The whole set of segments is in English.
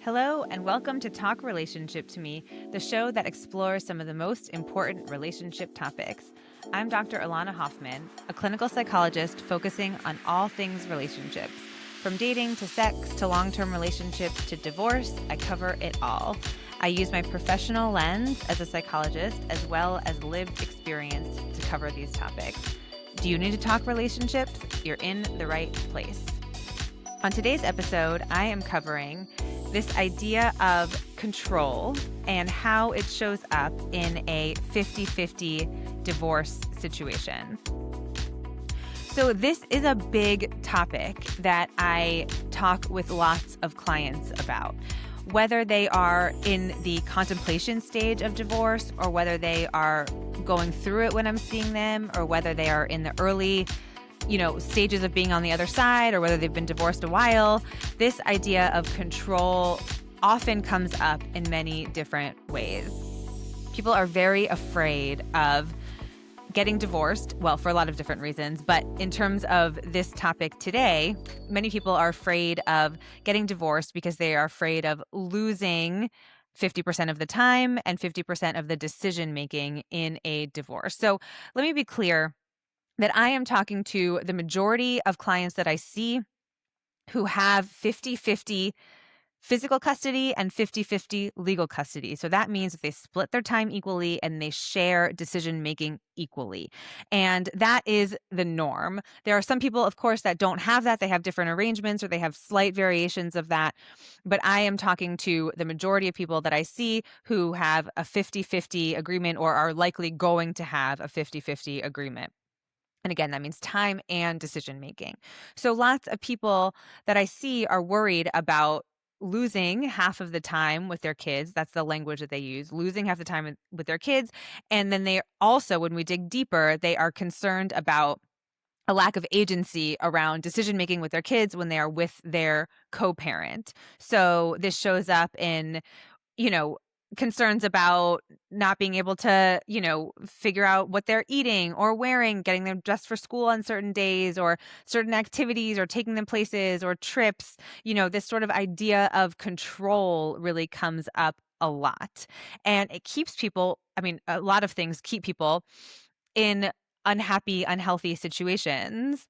Hello, and welcome to Talk Relationship to Me, the show that explores some of the most important relationship topics. I'm Dr. Elana Hoffman, a clinical psychologist focusing on all things relationships. From dating to sex to long-term relationships to divorce, I cover it all. I use my professional lens as a psychologist as well as lived experience to cover these topics. Do you need to talk relationships? You're in the right place. On today's episode, I am covering this idea of control and how it shows up in a 50-50 divorce situation. So this is a big topic that I talk with lots of clients about, whether they are in the contemplation stage of divorce or whether they are going through it when I'm seeing them or whether they are in the early stages of being on the other side or whether they've been divorced a while. This idea of control often comes up in many different ways. People are very afraid of getting divorced, well, for a lot of different reasons. But in terms of this topic today, many people are afraid of getting divorced because they are afraid of losing 50% of the time and 50% of the decision making in a divorce. So let me be clear that I am talking to the majority of clients that I see who have 50-50 physical custody and 50-50 legal custody. So that means that they split their time equally and they share decision-making equally. And that is the norm. There are some people, of course, that don't have that. They have different arrangements or they have slight variations of that. But I am talking to the majority of people that I see who have a 50-50 agreement or are likely going to have a 50-50 agreement. And again, that means time and decision making. So lots of people that I see are worried about losing half of the time with their kids. That's the language that they use, losing half the time with their kids. And then they also, when we dig deeper, they are concerned about a lack of agency around decision making with their kids when they are with their co-parent. So this shows up in concerns about not being able to, figure out what they're eating or wearing, getting them dressed for school on certain days or certain activities or taking them places or trips. This sort of idea of control really comes up a lot. And it keeps people, a lot of things keep people in unhappy, unhealthy situations.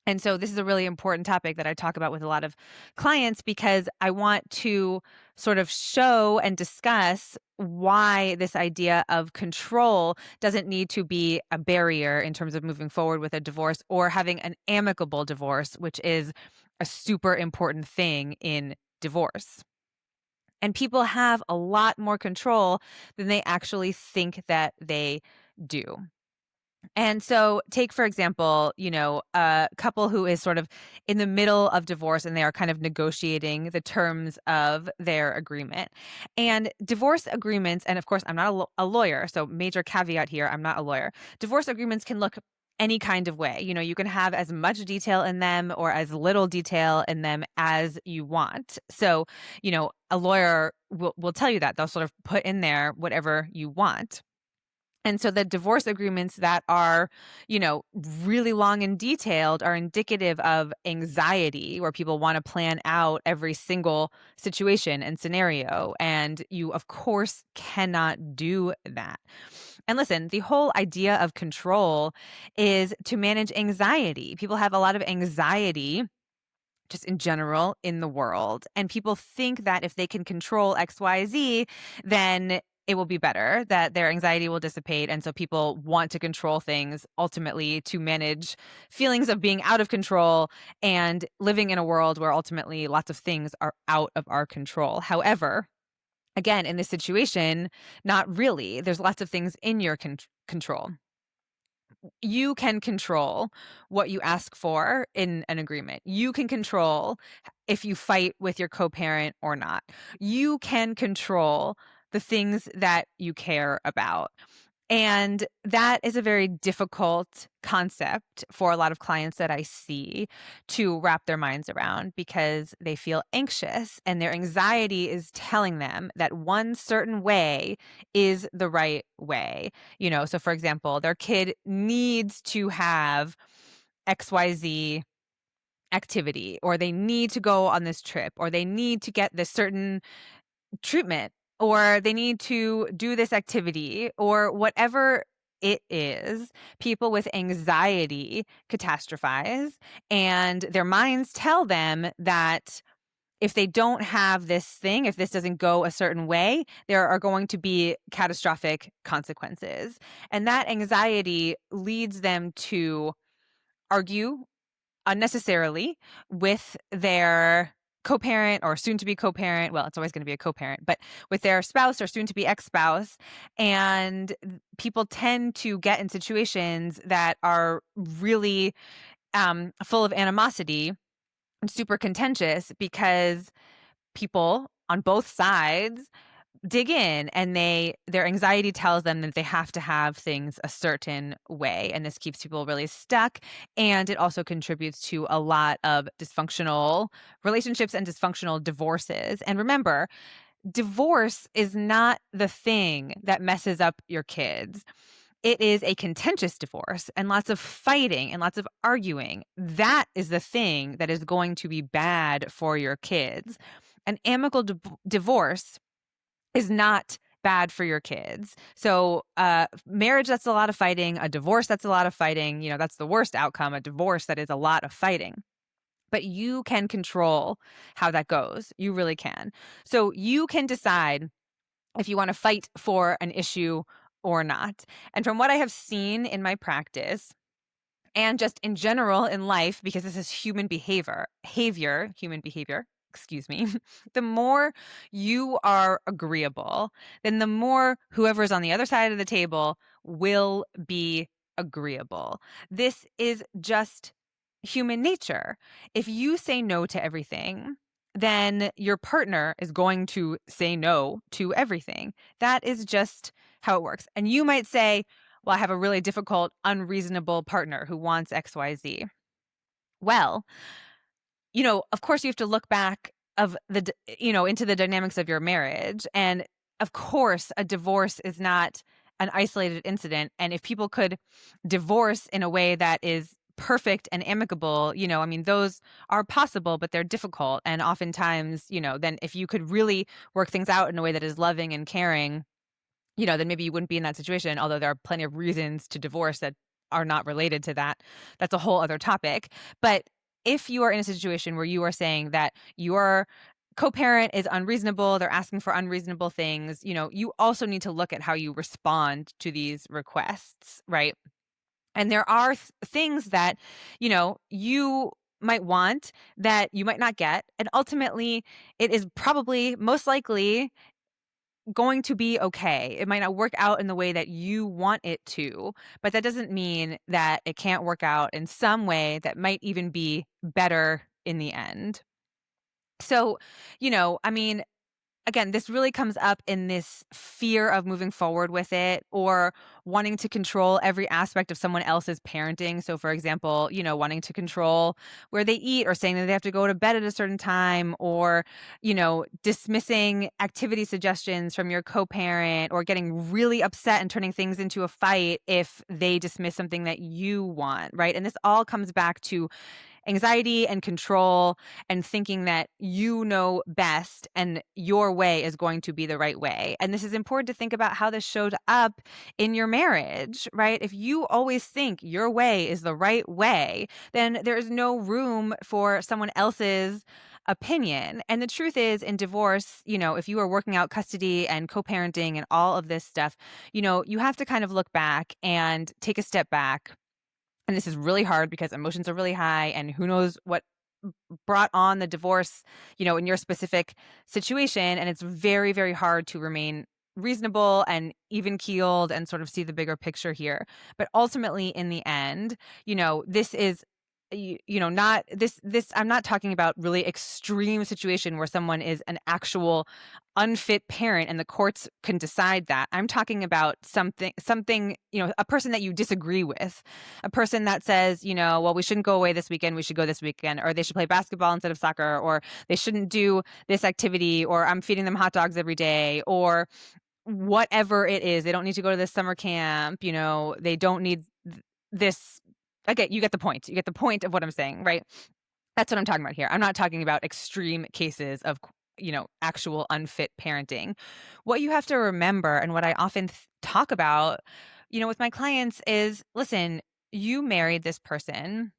And so this is a really important topic that I talk about with a lot of clients because I want to sort of show and discuss why this idea of control doesn't need to be a barrier in terms of moving forward with a divorce or having an amicable divorce, which is a super important thing in divorce. And people have a lot more control than they actually think that they do. And so take, for example, a couple who is sort of in the middle of divorce and they are kind of negotiating the terms of their agreement. And divorce agreements, and of course, I'm not a lawyer, so major caveat here, I'm not a lawyer. Divorce agreements can look any kind of way. You can have as much detail in them or as little detail in them as you want. So, a lawyer will tell you that. They'll sort of put in there whatever you want. And so the divorce agreements that are, really long and detailed are indicative of anxiety where people want to plan out every single situation and scenario. And you, of course, cannot do that. And listen, the whole idea of control is to manage anxiety. People have a lot of anxiety just in general in the world. And people think that if they can control XYZ, then it will be better, that their anxiety will dissipate. And so people want to control things ultimately to manage feelings of being out of control and living in a world where ultimately lots of things are out of our control. However, again, in this situation, not really. There's lots of things in your control. You can control what you ask for in an agreement. You can control if you fight with your co-parent or not. You can control the things that you care about. And that is a very difficult concept for a lot of clients that I see to wrap their minds around because they feel anxious and their anxiety is telling them that one certain way is the right way. So for example, their kid needs to have XYZ activity, or they need to go on this trip, or they need to get this certain treatment, or they need to do this activity, or whatever it is. People with anxiety catastrophize, and their minds tell them that if they don't have this thing, if this doesn't go a certain way, there are going to be catastrophic consequences. And that anxiety leads them to argue unnecessarily with their co-parent or soon to be co-parent. Well, it's always going to be a co-parent, but with their spouse or soon to be ex-spouse. And people tend to get in situations that are really full of animosity and super contentious because people on both sides dig in, and their anxiety tells them that they have to have things a certain way, and this keeps people really stuck, and it also contributes to a lot of dysfunctional relationships and dysfunctional divorces. And remember, divorce is not the thing that messes up your kids. It is a contentious divorce and lots of fighting and lots of arguing. That is the thing that is going to be bad for your kids. An amicable divorce is not bad for your kids. So marriage, that's a lot of fighting. A divorce, that's a lot of fighting. That's the worst outcome, a divorce that is a lot of fighting. But you can control how that goes. You really can. So you can decide if you want to fight for an issue or not. And from what I have seen in my practice, and just in general in life, because this is human behavior, excuse me, the more you are agreeable, then the more whoever's on the other side of the table will be agreeable. This is just human nature. If you say no to everything, then your partner is going to say no to everything. That is just how it works. And you might say, well, I have a really difficult, unreasonable partner who wants XYZ. Well, of course you have to look back into the dynamics of your marriage. And of course, a divorce is not an isolated incident. And if people could divorce in a way that is perfect and amicable, those are possible, but they're difficult. And oftentimes, then if you could really work things out in a way that is loving and caring, then maybe you wouldn't be in that situation, although there are plenty of reasons to divorce that are not related to that. That's a whole other topic. But if you are in a situation where you are saying that your co-parent is unreasonable, they're asking for unreasonable things, you also need to look at how you respond to these requests, right? And there are things that, you might want that you might not get. And ultimately, it is probably most likely going to be okay. It might not work out in the way that you want it to, but that doesn't mean that it can't work out in some way that might even be better in the end. So, again, this really comes up in this fear of moving forward with it, or wanting to control every aspect of someone else's parenting. So, for example, wanting to control where they eat, or saying that they have to go to bed at a certain time, or, dismissing activity suggestions from your co-parent, or getting really upset and turning things into a fight if they dismiss something that you want, right? And this all comes back to anxiety and control, and thinking that you know best and your way is going to be the right way. And this is important to think about how this showed up in your marriage, right? If you always think your way is the right way, then there is no room for someone else's opinion. And the truth is, in divorce, if you are working out custody and co-parenting and all of this stuff, you have to kind of look back and take a step back. And this is really hard because emotions are really high, and who knows what brought on the divorce, in your specific situation. And it's very, very hard to remain reasonable and even keeled and sort of see the bigger picture here. But ultimately, in the end, this is not this I'm not talking about really extreme situation where someone is an actual unfit parent and the courts can decide that. I'm talking about something, a person that you disagree with, a person that says, well, we shouldn't go away this weekend, we should go this weekend, or they should play basketball instead of soccer, or they shouldn't do this activity, or I'm feeding them hot dogs every day, or whatever it is. They don't need to go to this summer camp, they don't need this. Okay, you get the point. You get the point of what I'm saying, right? That's what I'm talking about here. I'm not talking about extreme cases of, actual unfit parenting. What you have to remember, and what I often talk about, with my clients is, listen, you married this person,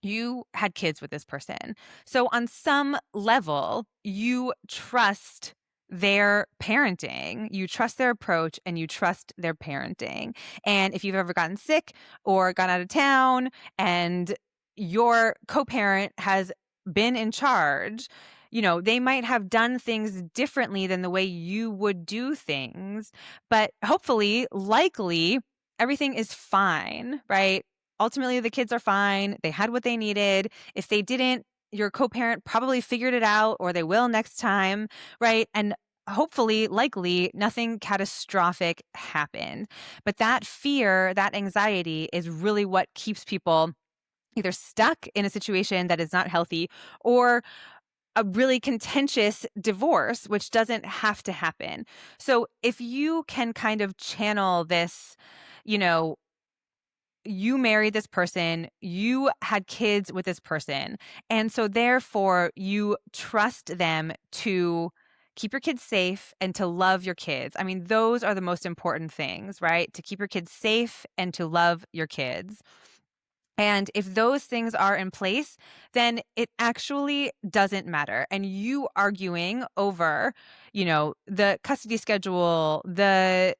you had kids with this person. So on some level, you trust their parenting, you trust their approach, and you trust their parenting. And if you've ever gotten sick or gone out of town and your co-parent has been in charge, they might have done things differently than the way you would do things, but hopefully, likely, everything is fine, right? Ultimately, the kids are fine. They had what they needed. If they didn't, your co-parent probably figured it out, or they will next time, right? And hopefully, likely, nothing catastrophic happened. But that fear, that anxiety is really what keeps people either stuck in a situation that is not healthy, or a really contentious divorce, which doesn't have to happen. So if you can kind of channel this, you know, you married this person, you had kids with this person, and so therefore you trust them to keep your kids safe and to love your kids. I mean, those are the most important things, right? To keep your kids safe and to love your kids. And if those things are in place, then it actually doesn't matter. And you arguing over, the custody schedule, the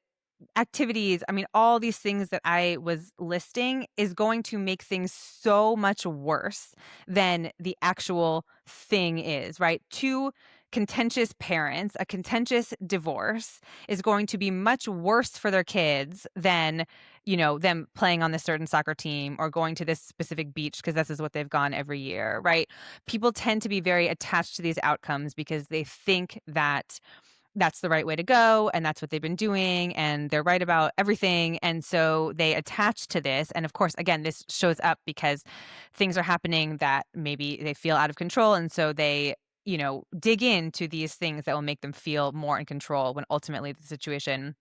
activities, I mean, all these things that I was listing is going to make things so much worse than the actual thing is, right? Two contentious parents, a contentious divorce is going to be much worse for their kids than, them playing on this certain soccer team or going to this specific beach because this is what they've gone every year, right? People tend to be very attached to these outcomes because they think that that's the right way to go and that's what they've been doing and they're right about everything, and so they attach to this. And of course, again, this shows up because things are happening that maybe they feel out of control, and so they dig into these things that will make them feel more in control when ultimately the situation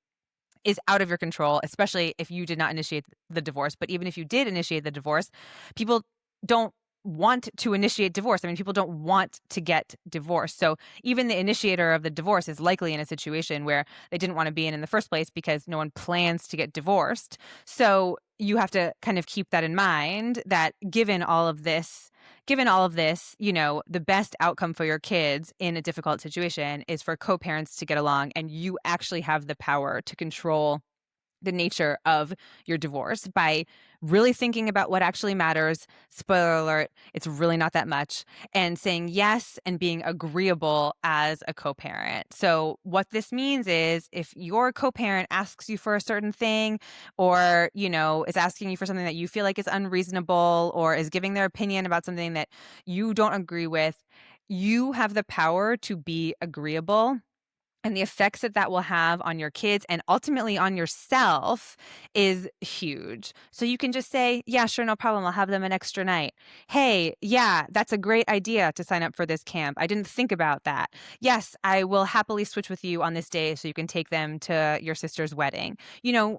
is out of your control, especially if you did not initiate the divorce. But even if you did initiate the divorce, people don't want to initiate divorce. I mean, people don't want to get divorced. So even the initiator of the divorce is likely in a situation where they didn't want to be in the first place because no one plans to get divorced. So you have to kind of keep that in mind, that given all of this, the best outcome for your kids in a difficult situation is for co-parents to get along, and you actually have the power to control the nature of your divorce by really thinking about what actually matters. Spoiler alert, it's really not that much. And saying yes and being agreeable as a co-parent. So what this means is if your co-parent asks you for a certain thing, or, is asking you for something that you feel like is unreasonable, or is giving their opinion about something that you don't agree with, you have the power to be agreeable, and the effects that that will have on your kids and ultimately on yourself is huge. So you can just say, yeah, sure, no problem. I'll have them an extra night. Hey, yeah, that's a great idea to sign up for this camp. I didn't think about that. Yes, I will happily switch with you on this day so you can take them to your sister's wedding.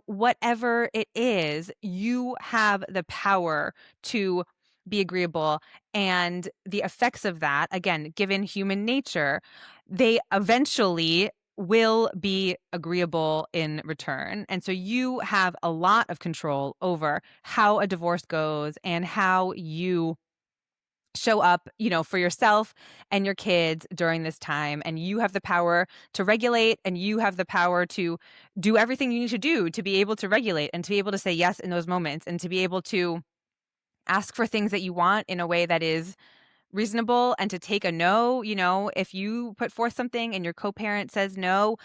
Whatever it is, you have the power to be agreeable. And the effects of that, again, given human nature, they eventually will be agreeable in return. And so you have a lot of control over how a divorce goes and how you show up, for yourself and your kids during this time. And you have the power to regulate, and you have the power to do everything you need to do to be able to regulate and to be able to say yes in those moments, and to be able to ask for things that you want in a way that is reasonable, and to take a no. If you put forth something and your co-parent says no,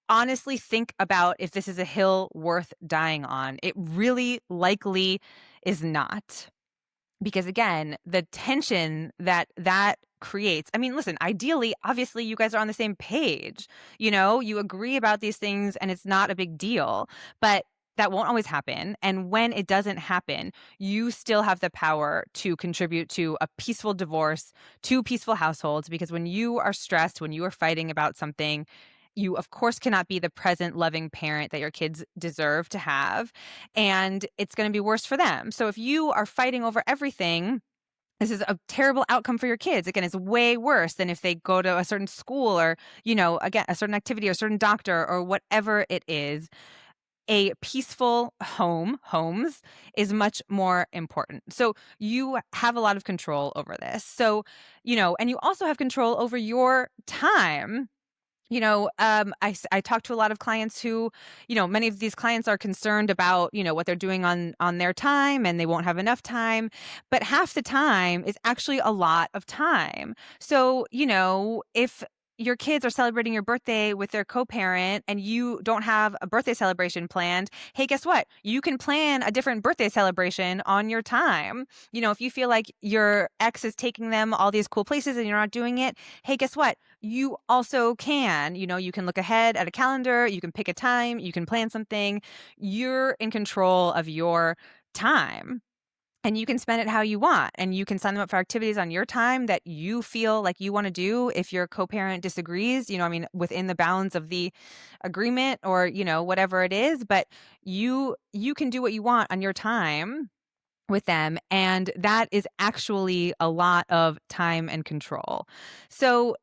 honestly think about if this is a hill worth dying on. It really likely is not. Because again, the tension that creates, I mean, listen, ideally, obviously, you guys are on the same page. You agree about these things and it's not a big deal, but that won't always happen. And when it doesn't happen, you still have the power to contribute to a peaceful divorce, to peaceful households, because when you are stressed, when you are fighting about something, you, of course, cannot be the present, loving parent that your kids deserve to have. And it's going to be worse for them. So if you are fighting over everything, this is a terrible outcome for your kids. Again, it's way worse than if they go to a certain school or, again, a certain activity or a certain doctor or whatever it is. A peaceful homes is much more important. So you have a lot of control over this. So, and you also have control over your time. I talk to a lot of clients who, many of these clients are concerned about, what they're doing on their time and they won't have enough time, but half the time is actually a lot of time. So, if your kids are celebrating your birthday with their co-parent and you don't have a birthday celebration planned, hey, guess what? You can plan a different birthday celebration on your time. If you feel like your ex is taking them all these cool places and you're not doing it, hey, guess what? You also can, you can look ahead at a calendar, you can pick a time, you can plan something. You're in control of your time and you can spend it how you want. And you can sign them up for activities on your time that you feel like you want to do. If your co-parent disagrees, within the bounds of the agreement or, whatever it is, but you can do what you want on your time with them. And that is actually a lot of time and control. So,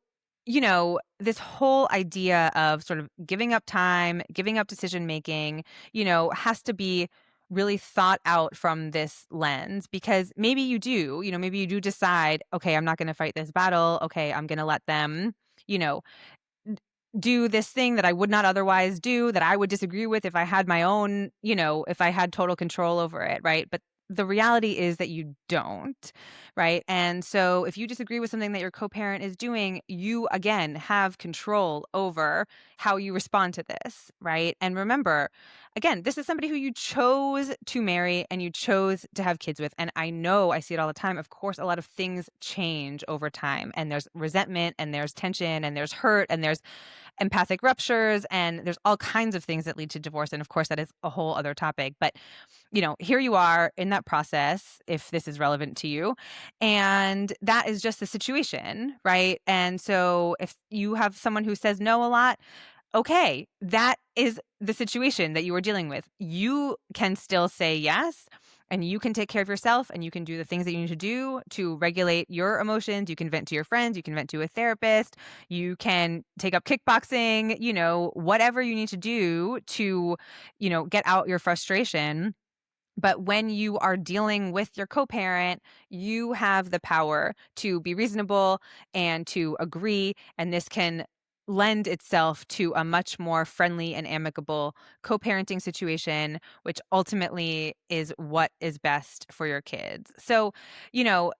this whole idea of sort of giving up time, giving up decision making, has to be really thought out from this lens because maybe you do decide, okay, I'm not going to fight this battle. Okay, I'm going to let them, you know, do this thing that I would not otherwise do, that I would disagree with if I had my own, if I had total control over it, right? But the reality is that you don't, right? And so if you disagree with something that your co-parent is doing, you again have control over how you respond to this, right? And remember, again, this is somebody who you chose to marry and you chose to have kids with. And I know I see it all the time. Of course, a lot of things change over time and there's resentment and there's tension and there's hurt and there's empathic ruptures and there's all kinds of things that lead to divorce. And of course, that is a whole other topic. But, here you are in that process, if this is relevant to you. And that is just the situation, right? And so if you have someone who says no a lot, okay, that is the situation that you are dealing with. You can still say yes, and you can take care of yourself, and you can do the things that you need to do to regulate your emotions. You can vent to your friends, you can vent to a therapist, you can take up kickboxing, whatever you need to do to, get out your frustration. But when you are dealing with your co-parent, you have the power to be reasonable and to agree. And this can lend itself to a much more friendly and amicable co-parenting situation, which ultimately is what is best for your kids. So, you know,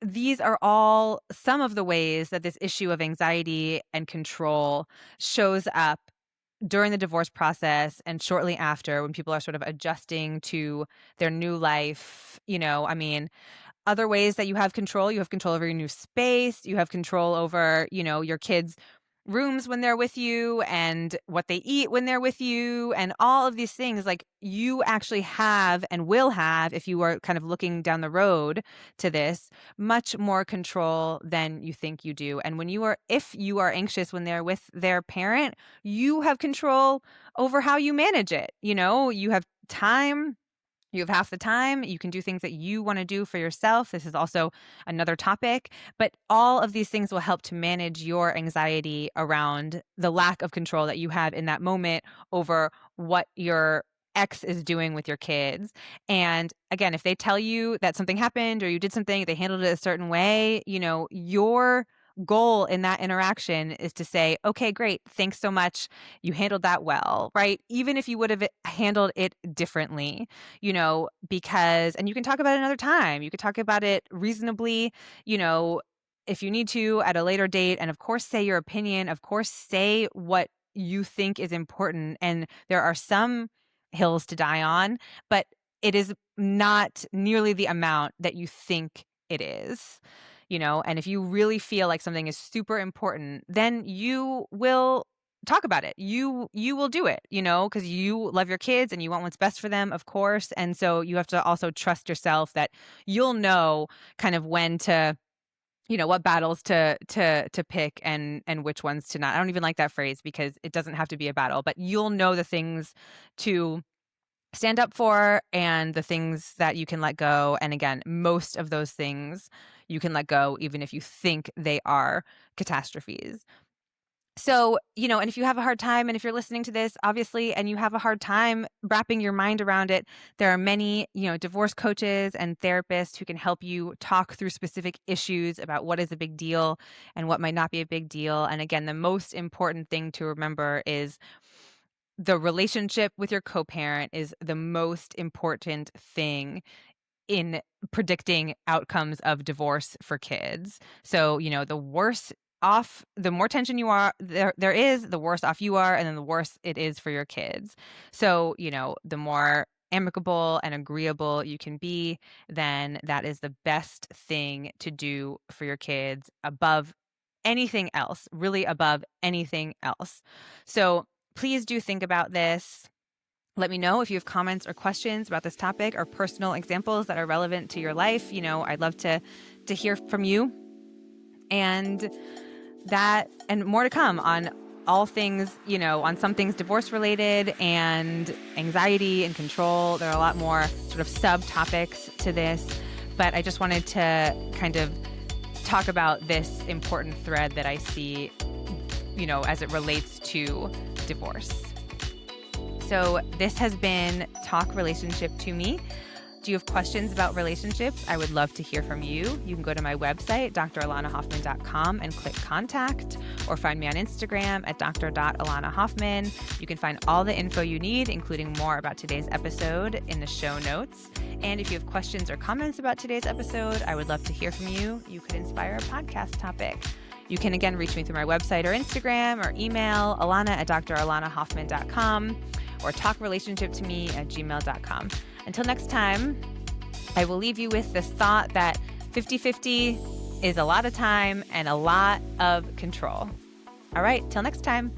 these are all some of the ways that this issue of anxiety and control shows up during the divorce process and shortly after when people are sort of adjusting to their new life. Other ways that you have control over your new space, you have control over, your kids' rooms when they're with you and what they eat when they're with you and all of these things. Like, you actually have and will have, if you are kind of looking down the road to this, much more control than you think you do. And if you are anxious when they're with their parent, you have control over how you manage it. You have time, you have half the time. You can do things that you want to do for yourself. This is also another topic, but all of these things will help to manage your anxiety around the lack of control that you have in that moment over what your ex is doing with your kids. And again, if they tell you that something happened or you did something, they handled it a certain way, your goal in that interaction is to say, okay, great. Thanks so much. You handled that well, right? Even if you would have handled it differently, because, and you can talk about it another time. You could talk about it reasonably, you know, if you need to at a later date. And of course, say your opinion. Of course, say what you think is important. And there are some hills to die on, but it is not nearly the amount that you think it is. And if you really feel like something is super important, then you will talk about it. You will do it, because you love your kids and you want what's best for them, of course. And so you have to also trust yourself that you'll know kind of when to, what battles to pick and which ones to not. I don't even like that phrase because it doesn't have to be a battle, but you'll know the things to stand up for and the things that you can let go. And again, most of those things you can let go, even if you think they are catastrophes. So, and if you have a hard time, and if you're listening to this, obviously, and you have a hard time wrapping your mind around it, there are many, divorce coaches and therapists who can help you talk through specific issues about what is a big deal and what might not be a big deal. And again, the most important thing to remember is the relationship with your co-parent is the most important thing in predicting outcomes of divorce for kids. So, the worse off, the more tension you are there is, the worse off you are, and then the worse it is for your kids. So, the more amicable and agreeable you can be, then that is the best thing to do for your kids above anything else, really above anything else. So, please do think about this. Let me know if you have comments or questions about this topic or personal examples that are relevant to your life. I'd love to hear from you. And more to come on all things, on some things divorce related and anxiety and control. There are a lot more sort of subtopics to this, but I just wanted to kind of talk about this important thread that I see, as it relates to divorce. So this has been Talk Relationship to Me. Do you have questions about relationships? I would love to hear from you. You can go to my website, dralanahoffman.com, and click contact, or find me on Instagram at dr.elanahoffman. You can find all the info you need, including more about today's episode, in the show notes. And if you have questions or comments about today's episode, I would love to hear from you. You could inspire a podcast topic. You can, again, reach me through my website or Instagram, or email alana@dralanahoffman.com, or talkrelationshiptome@gmail.com. Until next time, I will leave you with this thought that 50-50 is a lot of time and a lot of control. All right, till next time.